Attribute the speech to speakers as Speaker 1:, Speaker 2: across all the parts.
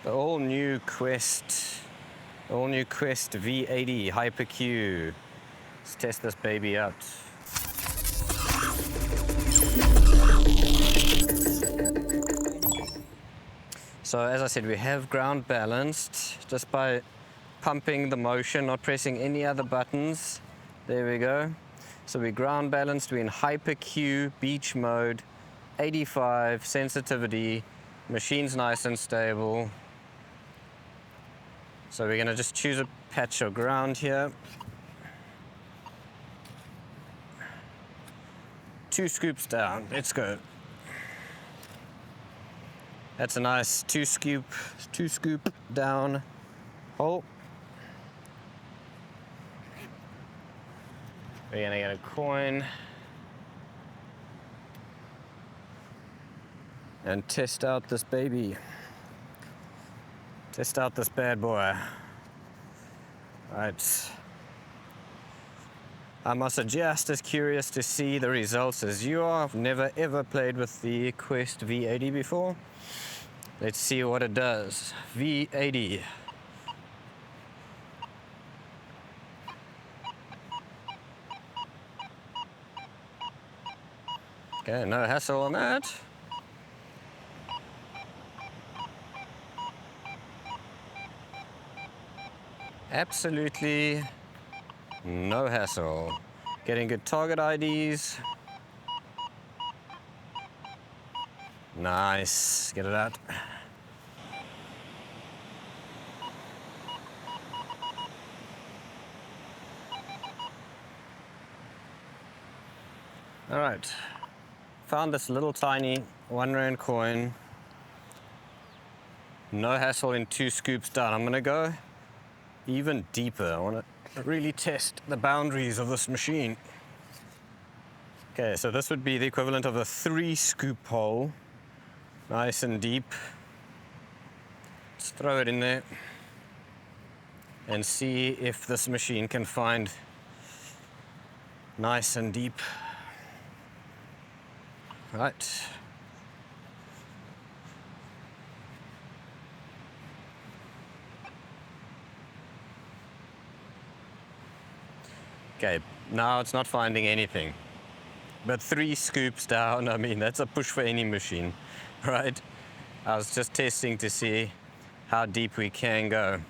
Speaker 1: The all new Quest V80 Hyper Q. Let's test this baby out. So as I said, we have ground balanced just by pumping the motion, not pressing any other buttons. There we go. So we're ground balanced, we're in Hyper Q beach mode, 85 sensitivity, machine's nice and stable. So we're gonna just choose a patch of ground here. 2 scoops down, let's go. That's a nice two scoop down hole. We're gonna get a coin and test out this baby. Test out this bad boy. Right. I'm also just as curious to see the results as you are. I've never ever played with the Quest V80 before. Let's see what it does. V80. Okay, no hassle on that. Absolutely no hassle. Getting good target IDs. Nice, get it out. All right, found this little tiny R1 coin. No hassle in 2 scoops down. I'm gonna go even deeper. I wanna really test the boundaries of this machine. Okay, so this would be the equivalent of a 3 scoop hole. Nice and deep. Let's throw it in there and see if this machine can find nice and deep. Right. Okay, now it's not finding anything. But 3 scoops down, I mean, that's a push for any machine, right? I was just testing to see how deep we can go.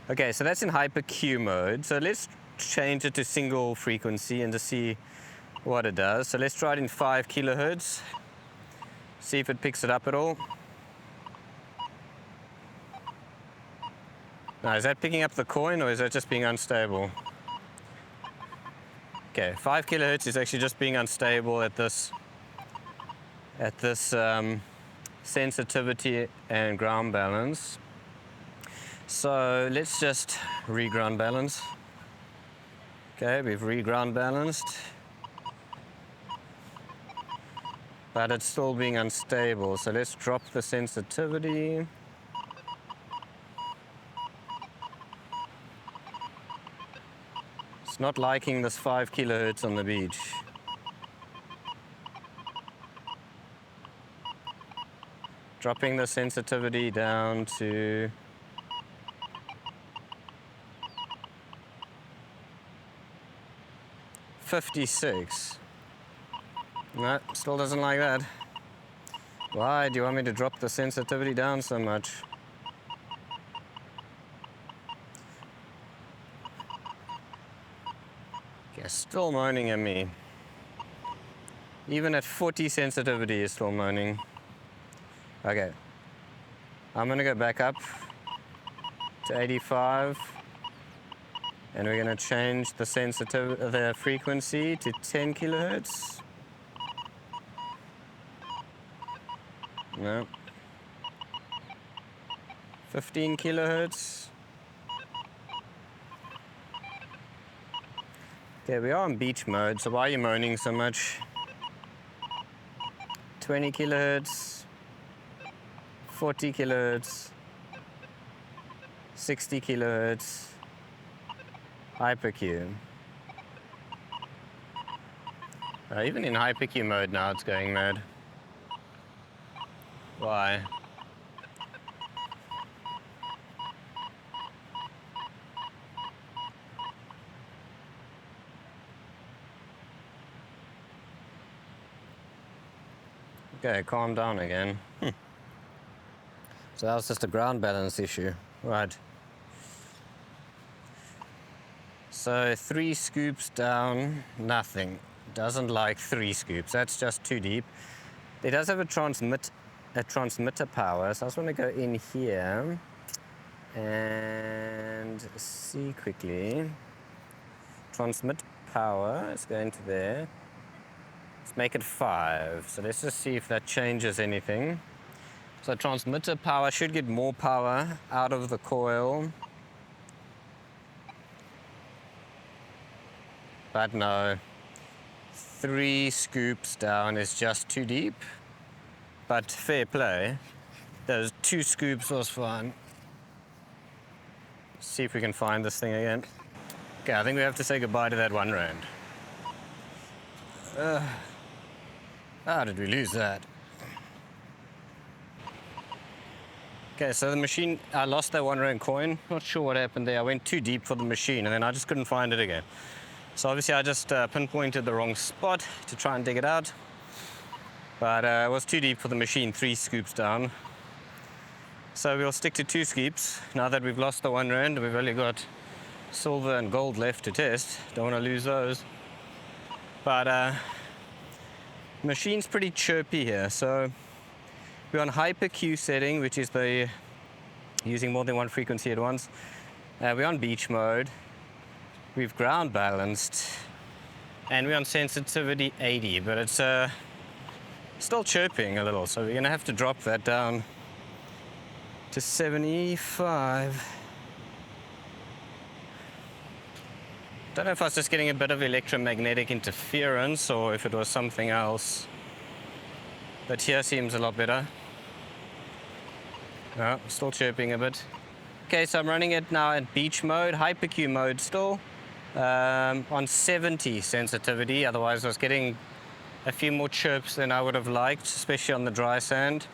Speaker 1: Okay, so that's in Hyper Q mode. So let's change it to single frequency and just see what it does. So let's try it in 5 kilohertz. See if it picks it up at all. Now, is that picking up the coin or is that just being unstable? Okay, 5 kilohertz is actually just being unstable at this sensitivity and ground balance. So let's just re-ground balance. Okay, we've re-ground balanced, but it's still being unstable. So let's drop the sensitivity. It's not liking this 5 kilohertz on the beach. Dropping the sensitivity down to 56. No, still doesn't like that. Why do you want me to drop the sensitivity down so much? Okay, still moaning at me. Even at 40 sensitivity, is still moaning. Okay, I'm gonna go back up to 85. And we're going to change the frequency to 10 kilohertz. No. 15 kilohertz. Okay, we are on beach mode, so why are you moaning so much? 20 kilohertz. 40 kilohertz. 60 kilohertz. Hyper Q. Even in Hyper Q mode now it's going mad. Why? Okay, calm down again. So that was just a ground balance issue. Right. So 3 scoops down, nothing. Doesn't like 3 scoops. That's just too deep. It does have a transmitter power, so I just want to go in here and see quickly. Transmit power, let's go into there. Let's make it 5. So let's just see if that changes anything. So transmitter power should get more power out of the coil. But no, 3 scoops down is just too deep. But fair play, those 2 scoops was fine. Let's see if we can find this thing again. Okay, I think we have to say goodbye to that R1. How did we lose that? Okay, so the machine, I lost that R1 coin. Not sure what happened there. I went too deep for the machine and then I just couldn't find it again. So obviously I just pinpointed the wrong spot to try and dig it out. But it was too deep for the machine, 3 scoops down. So we'll stick to 2 scoops. Now that we've lost the R1, we've only got silver and gold left to test. Don't want to lose those. But machine's pretty chirpy here. So we're on hyper Q setting, which is the using more than one frequency at once. We're on beach mode. We've ground balanced, and we're on sensitivity 80, but it's still chirping a little, so we're gonna have to drop that down to 75. Don't know if I was just getting a bit of electromagnetic interference or if it was something else, but here seems a lot better. No, still chirping a bit. Okay, so I'm running it now at beach mode, hyper Q mode still, on 70 sensitivity. Otherwise I was getting a few more chirps than I would have liked, especially on the dry sand.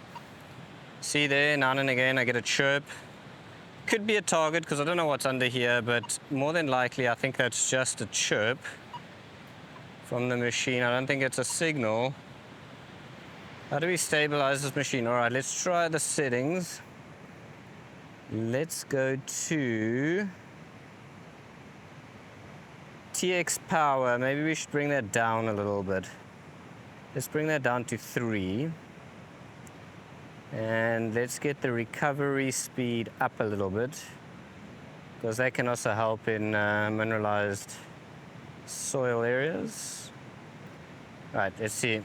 Speaker 1: See there, now and again I get a chirp. Could be a target because I don't know what's under here, but more than likely I think that's just a chirp from the machine. I don't think it's a signal. How do we stabilize this machine? All right, let's try the settings. Let's go to TX power. Maybe we should bring that down a little bit. Let's bring that down to 3. And let's get the recovery speed up a little bit, because that can also help in mineralized soil areas. All right, let's see.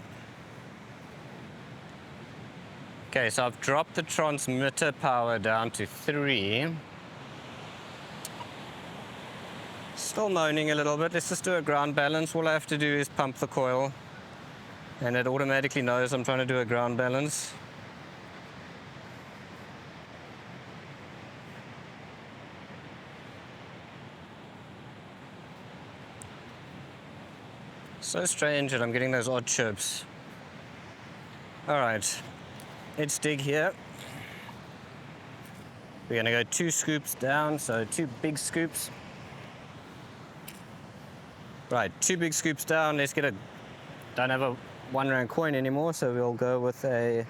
Speaker 1: Okay, so I've dropped the transmitter power down to 3. Still moaning a little bit. Let's just do a ground balance. All I have to do is pump the coil, and it automatically knows I'm trying to do a ground balance. So strange that I'm getting those odd chirps. All right, let's dig here. We're gonna go 2 scoops down, so 2 big scoops. Right, 2 big scoops down. Let's get don't have a R1 coin anymore, so we'll go with a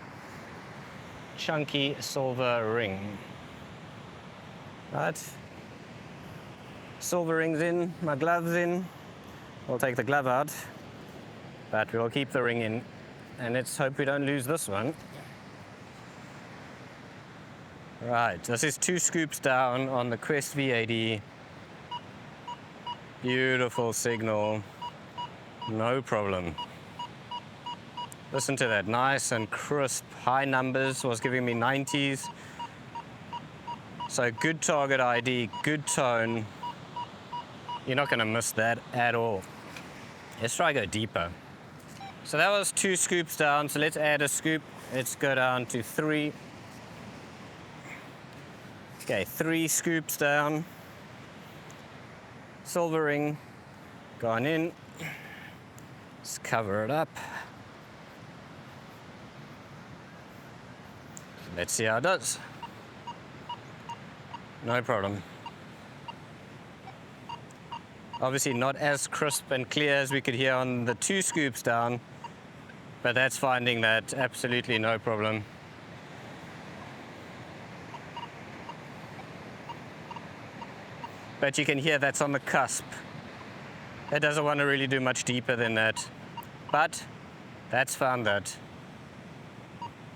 Speaker 1: chunky silver ring. Right, silver ring's in, my glove's in. We'll take the glove out, but we'll keep the ring in, and let's hope we don't lose this one. Right, this is 2 scoops down on the Quest V80. Beautiful signal, no problem. Listen to that, nice and crisp, high numbers, was giving me 90s. So good target ID, good tone. You're not gonna miss that at all. Let's try go deeper. So that was 2 scoops down, so let's add a scoop. Let's go down to 3. Okay, 3 scoops down. Silver ring, gone in. Let's cover it up. Let's see how it does. No problem. Obviously not as crisp and clear as we could hear on the 2 scoops down, But that's finding that absolutely no problem. But you can hear that's on the cusp. It doesn't want to really do much deeper than that. But that's found that.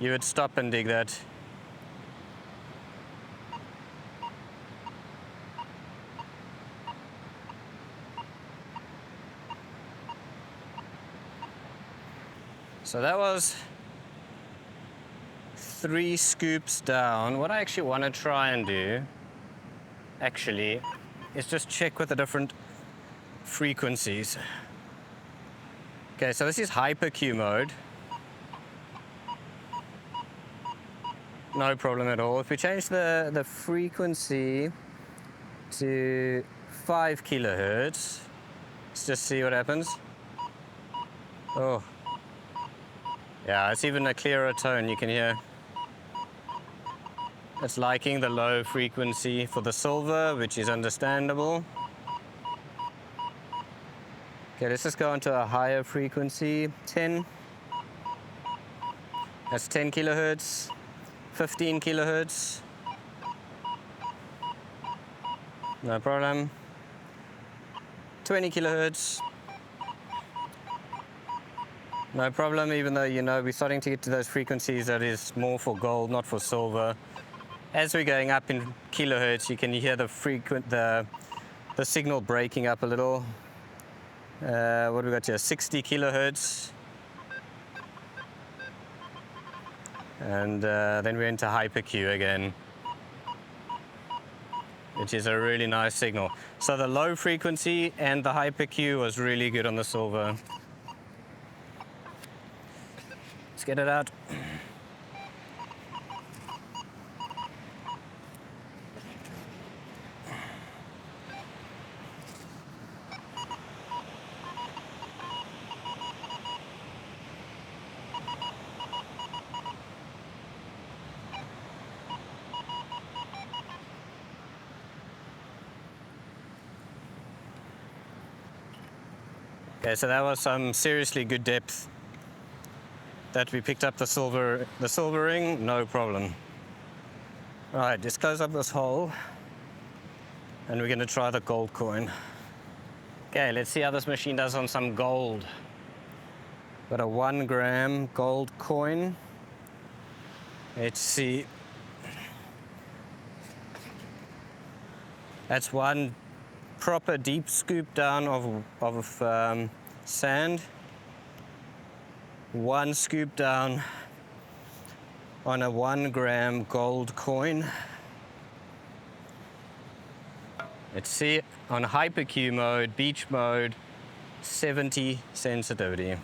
Speaker 1: You would stop and dig that. So that was 3 scoops down. What I actually want to try and do, actually, is just check with the different frequencies. Okay, so this is hyper Q mode. No problem at all. If we change the frequency to 5 kilohertz, let's just see what happens. Oh, yeah, it's even a clearer tone you can hear. It's liking the low frequency for the silver, which is understandable. Okay, let's just go into a higher frequency, 10. That's 10 kilohertz, 15 kilohertz. No problem. 20 kilohertz. No problem, even though we're starting to get to those frequencies that is more for gold, not for silver. As we're going up in kilohertz, you can hear the signal breaking up a little. What have we got here? 60 kilohertz. And then we're into hyper Q again, which is a really nice signal. So the low frequency and the hyper Q was really good on the silver. Let's get it out. Okay, so that was some seriously good depth that we picked up the silver ring, no problem. All right, just close up this hole and we're gonna try the gold coin. Okay, let's see how this machine does on some gold. Got a 1 gram gold coin. Let's see. That's one proper deep scoop down of sand. 1 scoop down on a 1 gram gold coin. Let's see, on hyper Q mode, beach mode, 70 sensitivity.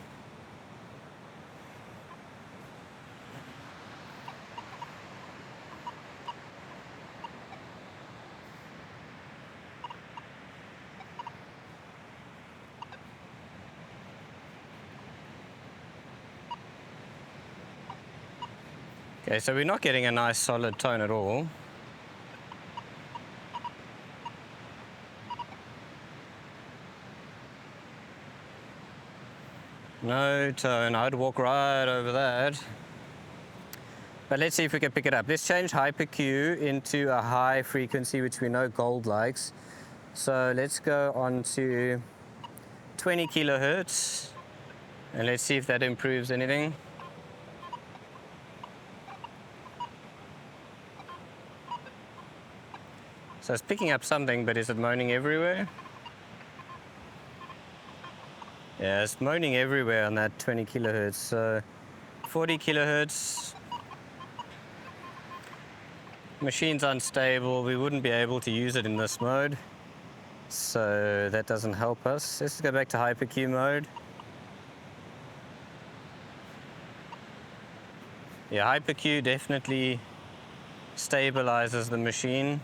Speaker 1: Okay, so we're not getting a nice solid tone at all. No tone, I'd walk right over that. But let's see if we can pick it up. Let's change hyper Q into a high frequency, which we know gold likes. So let's go on to 20 kilohertz, and let's see if that improves anything. So it's picking up something, but is it moaning everywhere? Yeah, it's moaning everywhere on that 20 kilohertz. So 40 kilohertz. Machine's unstable. We wouldn't be able to use it in this mode. So that doesn't help us. Let's go back to hyper Q mode. Yeah, hyper Q definitely stabilizes the machine.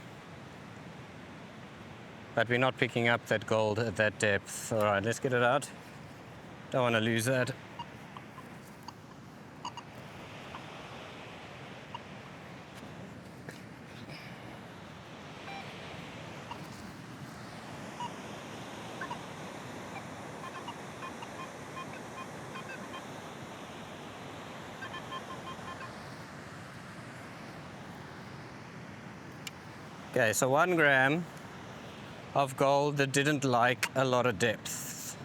Speaker 1: But we're not picking up that gold at that depth. All right, let's get it out. Don't want to lose that. Okay, so 1 gram of gold that didn't like a lot of depth.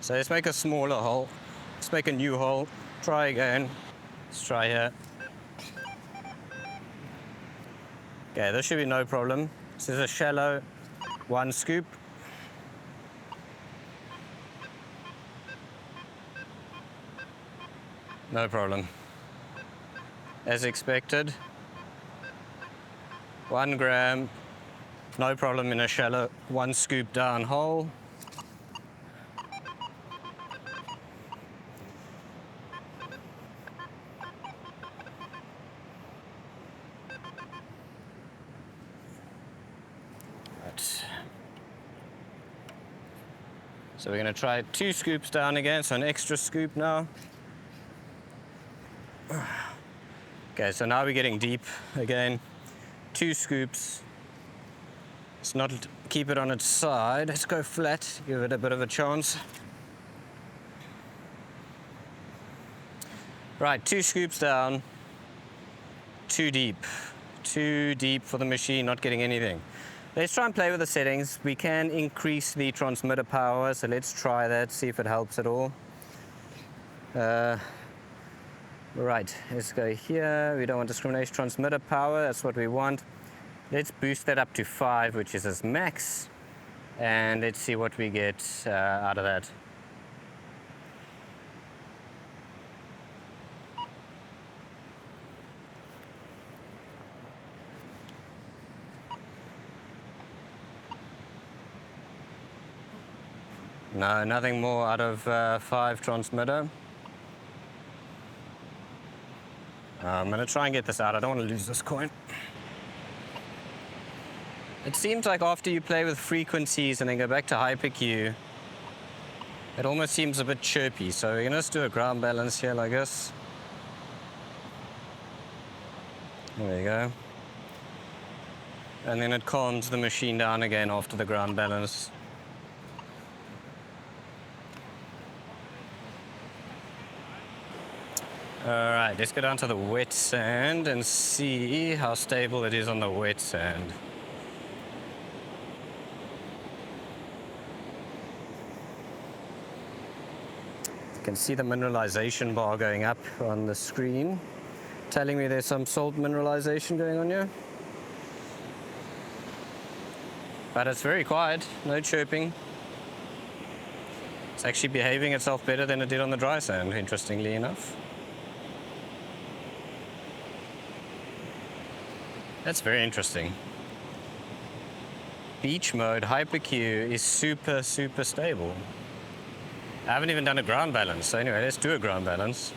Speaker 1: So let's make a smaller hole. Let's make a new hole. Try again. Let's try here. Okay, this should be no problem. This is a shallow 1 scoop. No problem. As expected. 1 gram, no problem in a shallow 1 scoop down hole. Right. So we're going to try 2 scoops down again, so an extra scoop now. Okay, so now we're getting deep again. 2 scoops. Let's not keep it on its side. Let's go flat, give it a bit of a chance. Right, 2 scoops down. Too deep. Too deep for the machine, not getting anything. Let's try and play with the settings. We can increase the transmitter power, so let's try that, see if it helps at all. Right, let's go here. We don't want discrimination. Transmitter power, that's what we want. Let's boost that up to 5, which is its max. And let's see what we get out of that. No, nothing more out of 5 transmitter. I'm going to try and get this out. I don't want to lose this coin. It seems like after you play with frequencies and then go back to hyper-Q, it almost seems a bit chirpy. So we're going to just do a ground balance here like this. There we go. And then it calms the machine down again after the ground balance. Alright, let's go down to the wet sand and see how stable it is on the wet sand. You can see the mineralization bar going up on the screen, telling me there's some salt mineralization going on here. But it's very quiet, no chirping. It's actually behaving itself better than it did on the dry sand, interestingly enough. That's very interesting. Beach mode, hyper-Q, is super, super stable. I haven't even done a ground balance, so anyway, let's do a ground balance.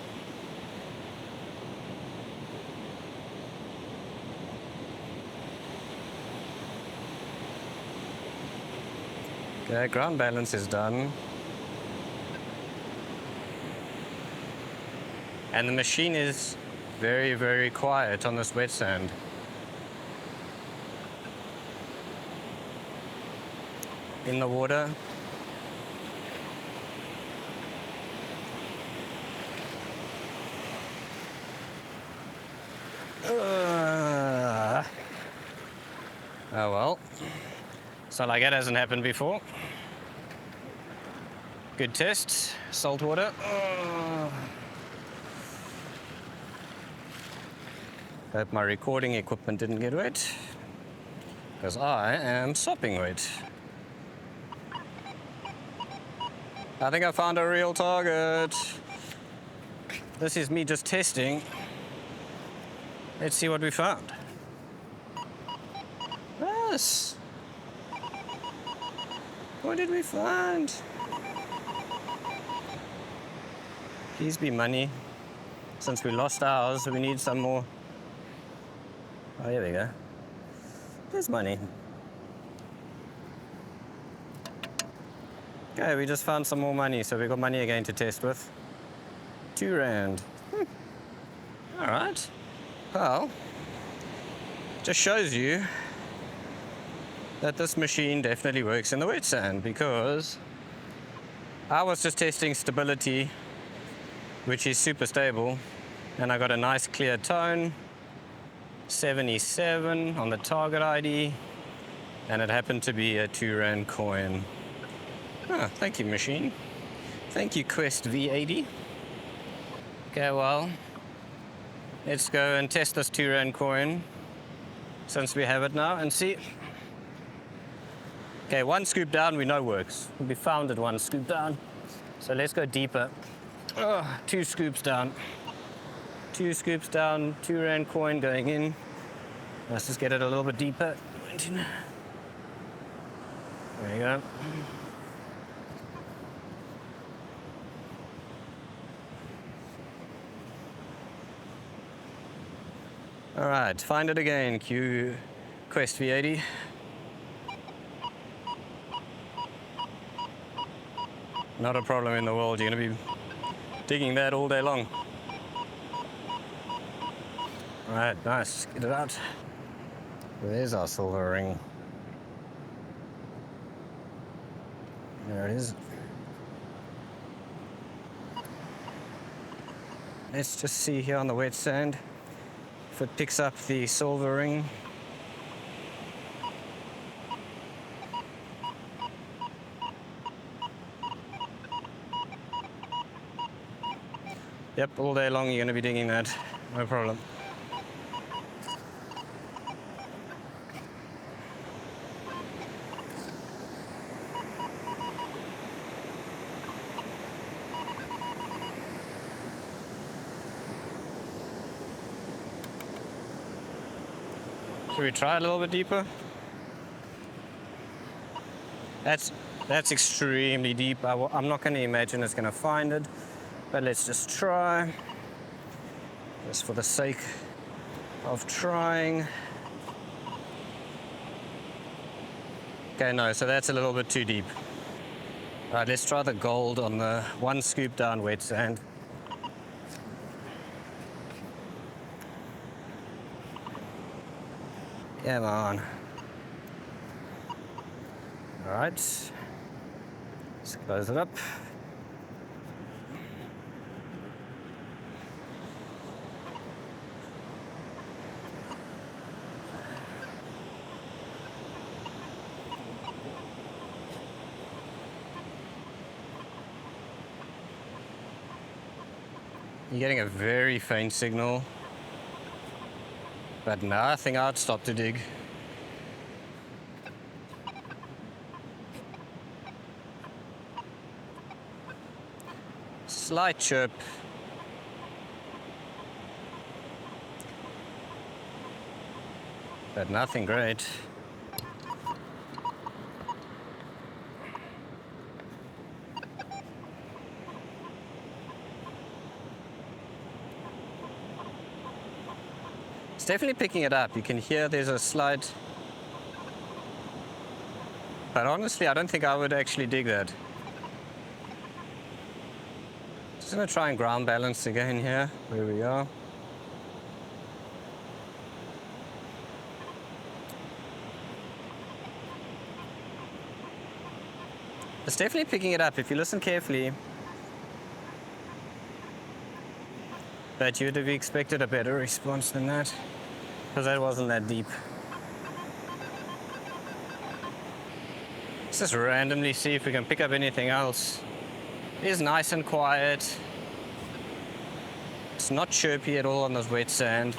Speaker 1: Okay, ground balance is done. And the machine is very, very quiet on this wet sand. In the water. Oh well. It's not like that hasn't happened before. Good test. Salt water. Hope my recording equipment didn't get wet, because I am sopping wet. I think I found a real target. This is me just testing. Let's see what we found. Yes. What did we find? Please be money. Since we lost ours, we need some more. Oh, here we go. There's money. Okay, we just found some more money, so we've got money again to test with. 2 rand. All right. Well, just shows you that this machine definitely works in the wet sand, because I was just testing stability, which is super stable, and I got a nice clear tone. 77 on the target ID, and it happened to be a 2 Rand coin. Ah, thank you, machine. Thank you, Quest V80. Okay, well, let's go and test this 2 Rand coin since we have it now and see. Okay, 1 scoop down we know works. We found it 1 scoop down. So let's go deeper. 2 scoops down. 2 scoops down, 2 Rand coin going in. Let's just get it a little bit deeper. There you go. All right, find it again, Quest V80. Not a problem in the world. You're going to be digging that all day long. All right, nice. Get it out. There's our silver ring. There it is. Let's just see here on the wet sand if it picks up the silver ring. Yep, all day long you're going to be digging that, no problem. Should we try a little bit deeper? That's extremely deep. I'm not going to imagine it's going to find it, but let's just try. Just for the sake of trying. Okay, no, so that's a little bit too deep. All right, let's try the gold on the 1 scoop down wet sand. Come on. All right, let's close it up. You're getting a very faint signal, but no, I think I'd stop to dig. Slight chirp. But nothing great. It's definitely picking it up. You can hear there's a slight... But honestly, I don't think I would actually dig that. Just gonna try and ground balance again here, where we are. It's definitely picking it up if you listen carefully. But you would have expected a better response than that, because that wasn't that deep. Let's just randomly see if we can pick up anything else. It is nice and quiet. It's not chirpy at all on this wet sand.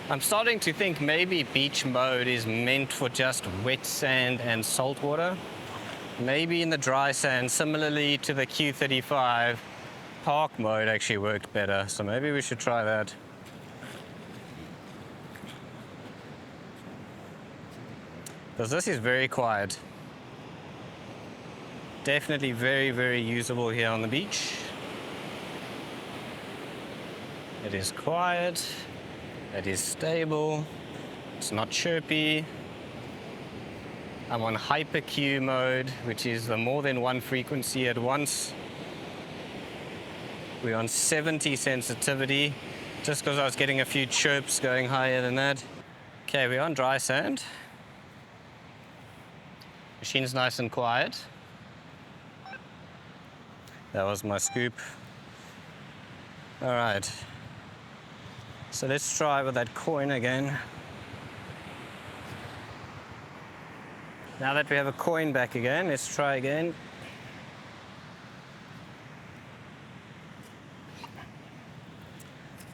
Speaker 1: I'm starting to think maybe beach mode is meant for just wet sand and salt water. Maybe in the dry sand, similarly to the Q35, park mode actually worked better. So maybe we should try that. Because this is very quiet. Definitely very, very usable here on the beach. It is quiet. It is stable. It's not chirpy. I'm on hyper Q mode, which is the more than one frequency at once. We're on 70 sensitivity, just because I was getting a few chirps going higher than that. Okay, we're on dry sand. Machine's nice and quiet. That was my scoop. All right. So let's try with that coin again. Now that we have a coin back again, let's try again.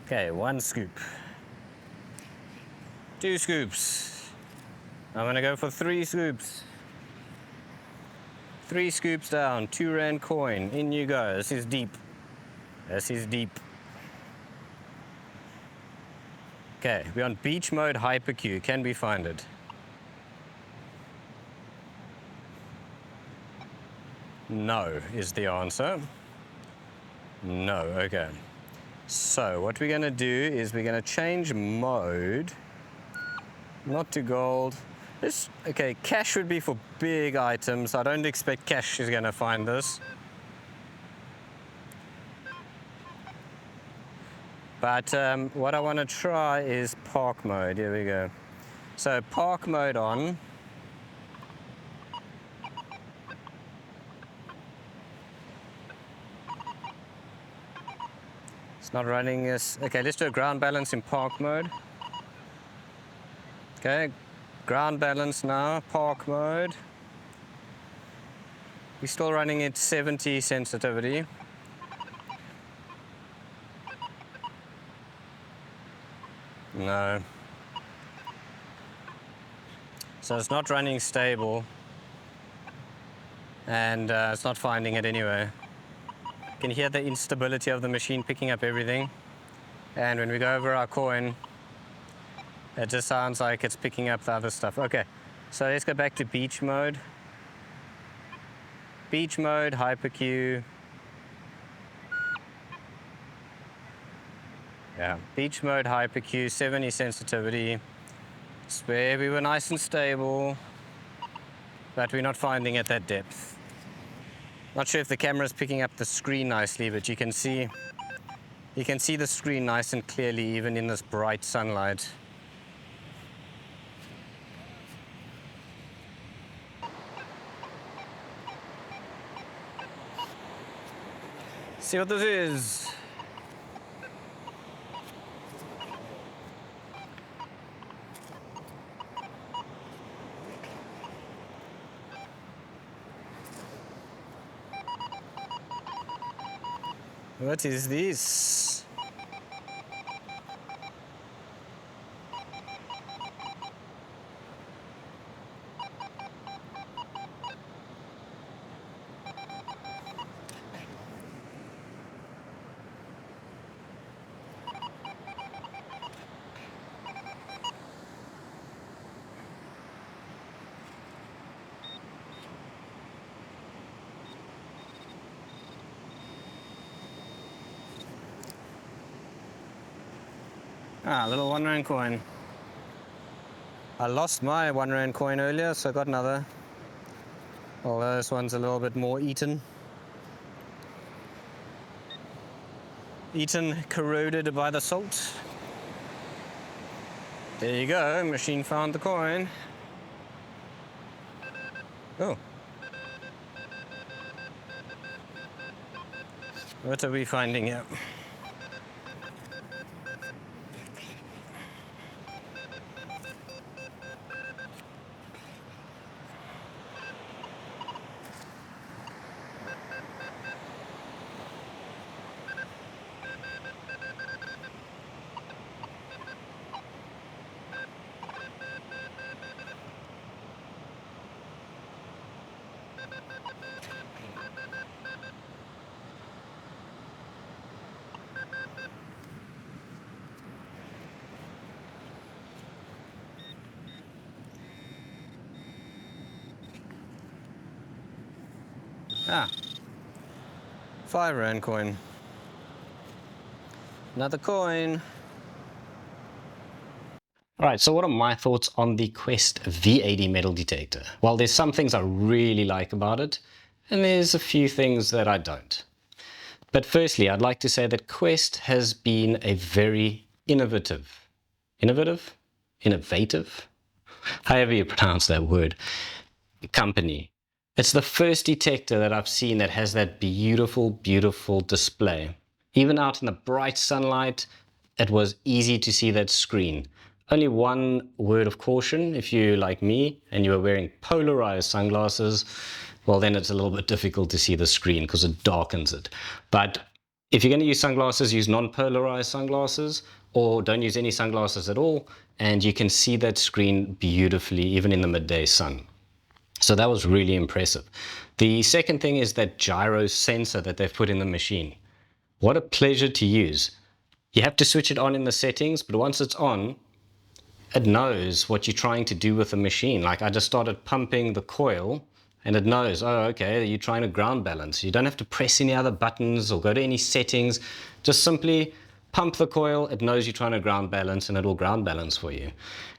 Speaker 1: Okay, 1 scoop. 2 scoops. I'm gonna go for 3 scoops. 3 scoops down, 2 rand coin. In you go. This is deep. This is deep. Okay, we're on beach mode hyper Q. Can we find it? No is the answer. No, okay. So what we're gonna do is we're gonna change mode, not to gold. Okay, cash would be for big items. I don't expect cash is gonna find this. But what I wanna try is park mode. Here we go. So park mode on. It's not running this. Okay, let's do a ground balance in park mode. Okay, ground balance now, park mode. We're still running at 70 sensitivity. No. So it's not running stable. And it's not finding it anyway. You can hear the instability of the machine picking up everything. And when we go over our coin, it just sounds like it's picking up the other stuff. Okay, so let's go back to beach mode. Beach mode, hyper Q. Yeah, beach mode, hyper Q, 70 sensitivity. It's where we were nice and stable, but we're not finding at that depth. Not sure if the camera's picking up the screen nicely, but you can see the screen nice and clearly even in this bright sunlight. See what this is. What is this? Ah, a little 1 rand coin. I lost my 1 rand coin earlier, so I got another. Although this one's a little bit more eaten. Corroded by the salt. There you go, machine found the coin. Oh. What are we finding here? Ah, 5 rand coin. Another coin. Alright, so what are my thoughts on the Quest V80 metal detector? Well, there's some things I really like about it, and there's a few things that I don't. But firstly, I'd like to say that Quest has been a very innovative, however you pronounce that word, company. It's the first detector that I've seen that has that beautiful, beautiful display. Even out in the bright sunlight, it was easy to see that screen.
Speaker 2: Only one word of caution: if you, like me, and you are wearing polarized sunglasses, well, then it's a little bit difficult to see the screen because it darkens it. But if you're going to use sunglasses, use non-polarized sunglasses, or don't use any sunglasses at all, and you can see that screen beautifully, even in the midday sun. So that was really impressive. The second thing is that gyro sensor that they've put in the machine. What a pleasure to use. You have to switch it on in the settings, but once it's on, it knows what you're trying to do with the machine. Like, I just started pumping the coil and it knows, oh, okay, you're trying to ground balance. You don't have to press any other buttons or go to any settings. Just simply pump the coil. It knows you're trying to ground balance and it will ground balance for you.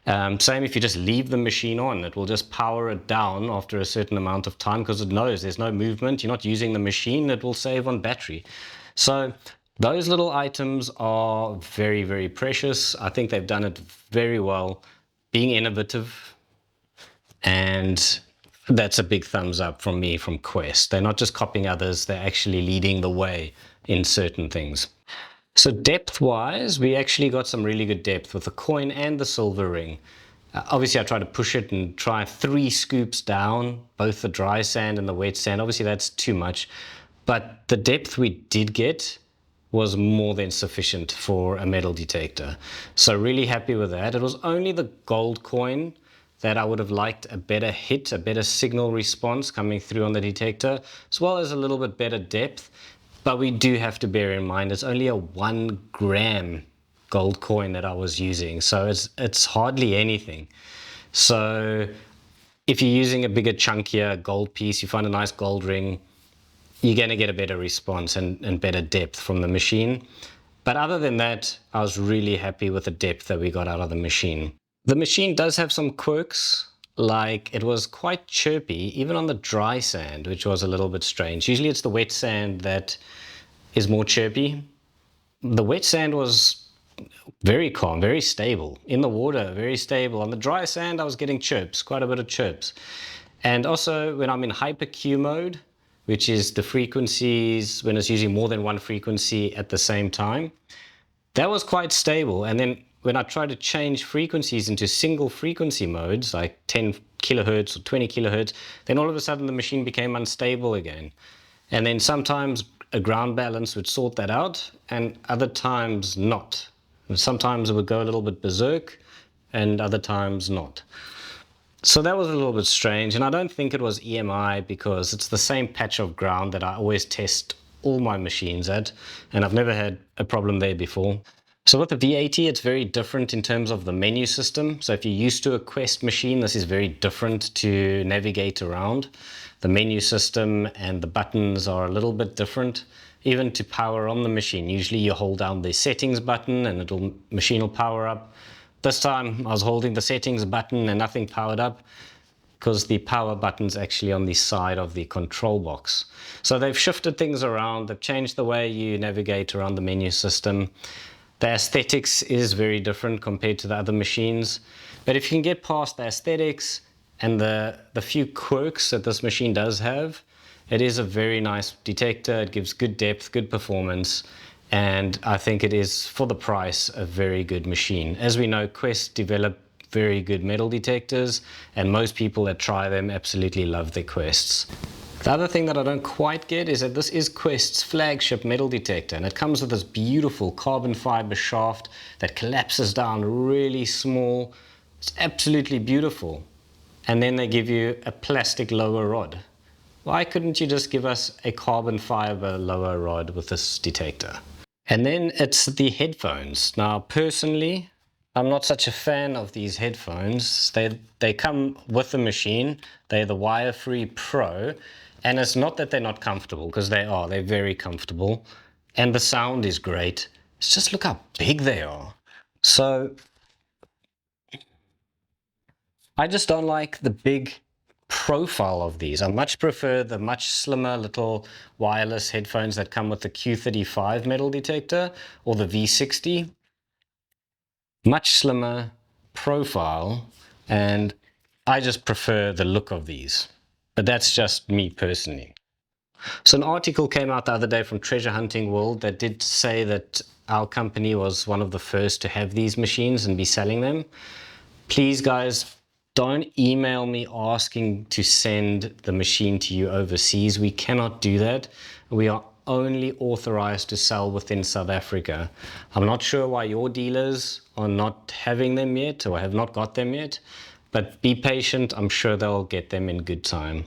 Speaker 2: Same if you just leave the machine on, it will just power it down after a certain amount of time because it knows there's no movement. You're not using the machine. It will save on battery. So those little items are very, very precious. I think they've done it very well, being innovative, and that's a big thumbs up from me, from Quest. They're not just copying others, they're actually leading the way in certain things. So depth-wise, we actually got some really good depth with the coin and the silver ring. Obviously, I tried to push it and try 3 scoops down, both the dry sand and the wet sand. Obviously, that's too much. But the depth we did get was more than sufficient for a metal detector. So really happy with that. It was only the gold coin that I would have liked a better hit, a better signal response coming through on the detector, as well as a little bit better depth. But we do have to bear in mind it's only a 1 gram gold coin that I was using, so it's hardly anything. So if you're using a bigger, chunkier gold piece, you find a nice gold ring, you're going to get a better response and better depth from the machine. But other than that, I was really happy with the depth that we got out of the machine. The machine does have some quirks, like it was quite chirpy, even on the dry sand, which was a little bit strange. Usually it's the wet sand that is more chirpy. The wet sand was very calm, very stable. In the water, very stable. On the dry sand, I was getting chirps, quite a bit of chirps. And also when I'm in hyper-Q mode, which is the frequencies when it's using more than one frequency at the same time, that was quite stable. And then when I tried to change frequencies into single frequency modes, like 10 kilohertz or 20 kilohertz, then all of a sudden the machine became unstable again. And then sometimes a ground balance would sort that out, and other times not. Sometimes it would go a little bit berserk, and other times not. So that was a little bit strange, and I don't think it was EMI because it's the same patch of ground that I always test all my machines at, and I've never had a problem there before. So with the V80, it's very different in terms of the menu system. So if you're used to a Quest machine, this is very different to navigate around. The menu system and the buttons are a little bit different. Even to power on the machine, usually you hold down the settings button and machine will power up. This time I was holding the settings button and nothing powered up because the power button's actually on the side of the control box. So they've shifted things around, they've changed the way you navigate around the menu system. The aesthetics is very different compared to the other machines. But if you can get past the aesthetics and the few quirks that this machine does have, it is a very nice detector. It gives good depth, good performance, and I think it is, for the price, a very good machine. As we know, Quest develop very good metal detectors, and most people that try them absolutely love their Quests. The other thing that I don't quite get is that this is Quest's flagship metal detector, and it comes with this beautiful carbon fiber shaft that collapses down really small. It's absolutely beautiful. And then they give you a plastic lower rod. Why couldn't you just give us a carbon fiber lower rod with this detector? And then it's the headphones. Now, personally, I'm not such a fan of these headphones. They come with the machine. They're the wire-free Pro. And it's not that they're not comfortable, because they are. They're very comfortable. And the sound is great. It's just look how big they are. So I just don't like the big profile of these. I much prefer the much slimmer little wireless headphones that come with the Q35 metal detector or the V60. Much slimmer profile, and I just prefer the look of these. But that's just me personally. So an article came out the other day from Treasure Hunting World that did say that our company was one of the first to have these machines and be selling them. Please guys, don't email me asking to send the machine to you overseas. We cannot do that. We are only authorized to sell within South Africa. I'm not sure why your dealers are not having them yet or have not got them yet, but be patient. I'm sure they'll get them in good time.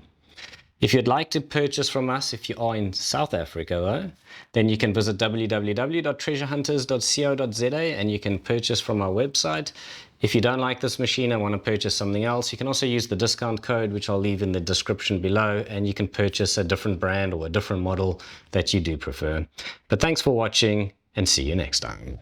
Speaker 2: If you'd like to purchase from us, if you are in South Africa though, then you can visit www.treasurehunters.co.za and you can purchase from our website. If you don't like this machine and want to purchase something else, you can also use the discount code, which I'll leave in the description below, and you can purchase a different brand or a different model that you do prefer. But thanks for watching and see you next time.